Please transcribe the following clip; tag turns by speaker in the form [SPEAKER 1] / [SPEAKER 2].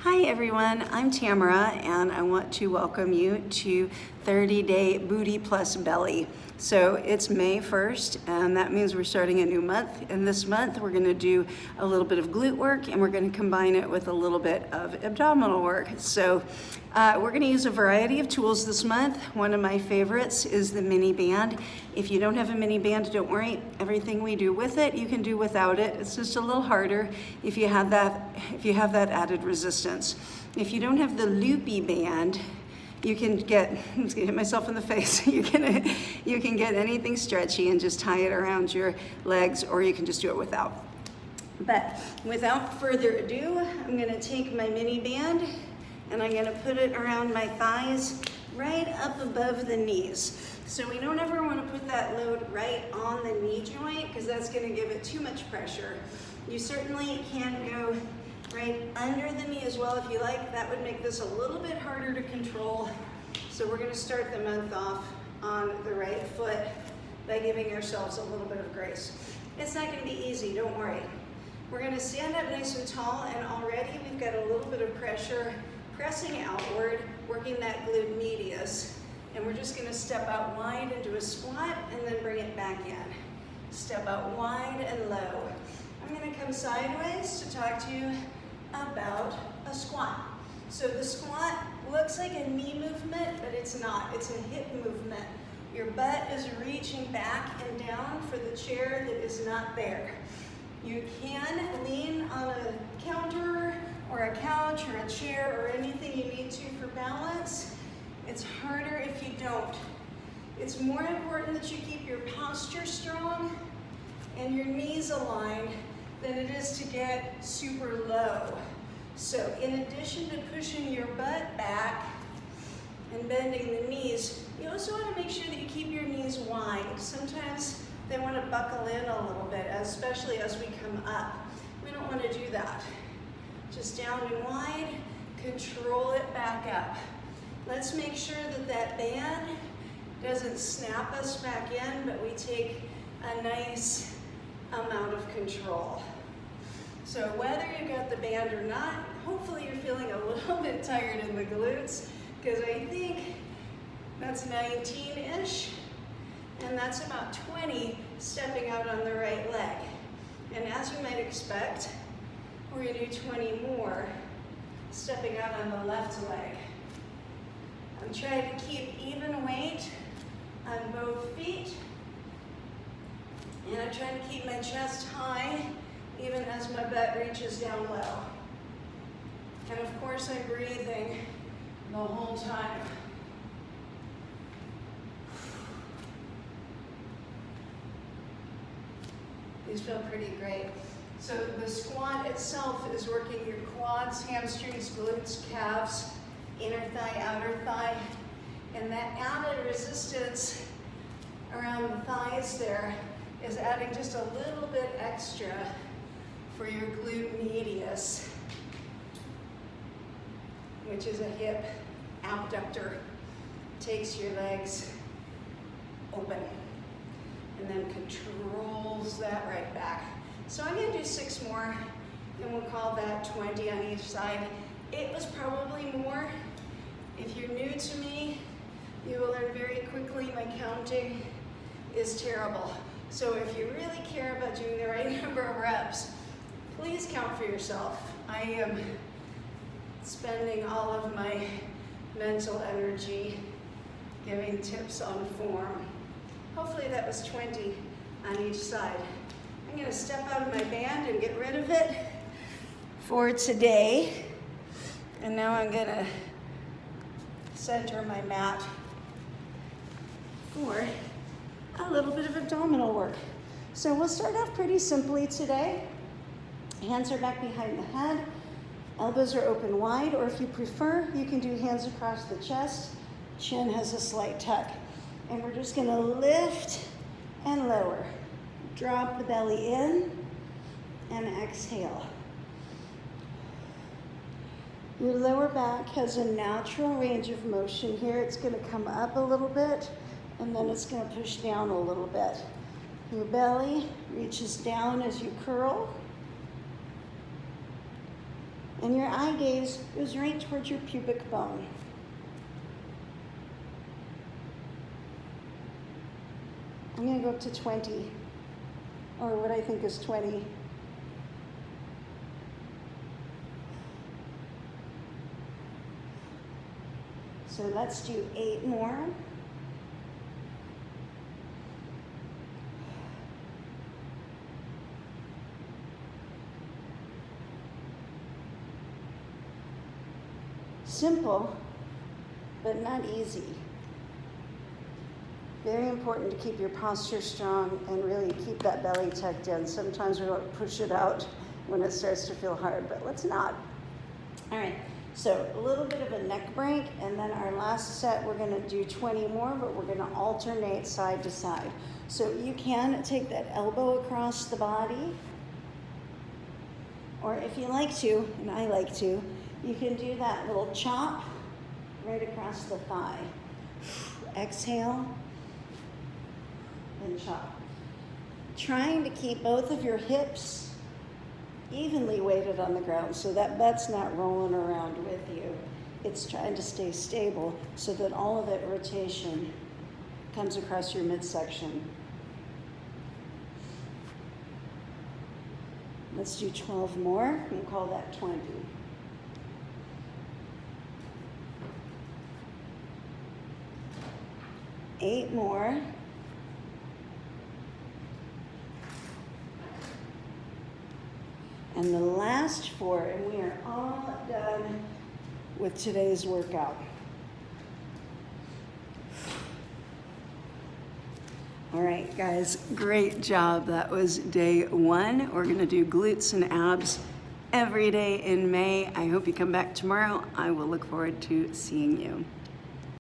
[SPEAKER 1] Hi everyone, I'm Tamara and I want to welcome you to 30-day Booty Plus Belly. So it's May 1st and that means we're starting a new month, and this month we're going to do a little bit of glute work and we're going to combine it with a little bit of abdominal work. So we're going to use a variety of tools this month. One of my favorites is the mini band. If you don't have a mini band, don't worry. Everything we do with it, you can do without it. It's just a little harder if you have that added resistance. If you don't have the loopy band, you can get, I'm just gonna hit myself in the face. You can get anything stretchy and just tie it around your legs, or you can just do it without. But without further ado, I'm gonna take my mini band and I'm gonna put it around my thighs right up above the knees. So we don't ever wanna put that load right on the knee joint because that's gonna give it too much pressure. You certainly can go right under the knee as well if you like. That would make this a little bit harder to control. So we're gonna start the month off on the right foot by giving ourselves a little bit of grace. It's not gonna be easy, don't worry. We're gonna stand up nice and tall, and already we've got a little bit of pressure pressing outward, working that glute medius. And we're just gonna step out wide into a squat and then bring it back in. Step out wide and low. I'm gonna come sideways to talk to you about a squat. So the squat looks like a knee movement, but it's not. It's a hip movement. Your butt is reaching back and down for the chair that is not there. You can lean on a counter or a couch or a chair or anything you need to for balance. It's harder if you don't. It's more important that you keep your posture strong and your knees aligned than it is to get super low. So in addition to pushing your butt back and bending the knees, you also want to make sure that you keep your knees wide. Sometimes they want to buckle in a little bit, especially as we come up. We don't want to do that. Just down and wide, control it back up. Let's make sure that that band doesn't snap us back in, but we take a nice amount of control. So whether you got the band or not, hopefully you're feeling a little bit tired in the glutes, because I think that's 19-ish, and that's about 20 stepping out on the right leg. And as you might expect, we're gonna do 20 more stepping out on the left leg. I'm trying to keep even weight on both feet, and I'm trying to keep my chest high even as my butt reaches down low. And of course I'm breathing the whole time. These feel pretty great. So the squat itself is working your quads, hamstrings, glutes, calves, inner thigh, outer thigh, and that added resistance around the thighs there is adding just a little bit extra for your glute medius, which is a hip abductor. Takes your legs open and then controls that right back. So I'm gonna do 6 more, and we'll call that 20 on each side. It was probably more. If you're new to me, you will learn very quickly my counting is terrible. So if you really care about doing the right number of reps, please count for yourself. I am spending all of my mental energy giving tips on form. Hopefully that was 20 on each side. I'm gonna step out of my band and get rid of it for today. And now I'm gonna center my mat for a little bit of abdominal work. So we'll start off pretty simply today. Hands are back behind the head, elbows are open wide, or if you prefer, you can do hands across the chest, chin has a slight tuck. And we're just gonna lift and lower. Drop the belly in and exhale. Your lower back has a natural range of motion here. It's gonna come up a little bit and then it's gonna push down a little bit. Your belly reaches down as you curl. And your eye gaze goes right towards your pubic bone. I'm gonna go up to 20, or what I think is 20. So let's do 8 more. Simple, but not easy. Very important to keep your posture strong and really keep that belly tucked in. Sometimes we want to push it out when it starts to feel hard, but let's not. All right, so a little bit of a neck break, and then our last set, we're gonna do 20 more, but we're gonna alternate side to side. So you can take that elbow across the body, or if you like to, and I like to, you can do that little chop right across the thigh. Exhale and chop. Trying to keep both of your hips evenly weighted on the ground so that butt's not rolling around with you. It's trying to stay stable so that all of that rotation comes across your midsection. Let's do 12 more. We'll call that 20. Eight more. And the last 4, and we are all done with today's workout. All right, guys, great job. That was day 1. We're gonna do glutes and abs every day in May. I hope you come back tomorrow. I will look forward to seeing you.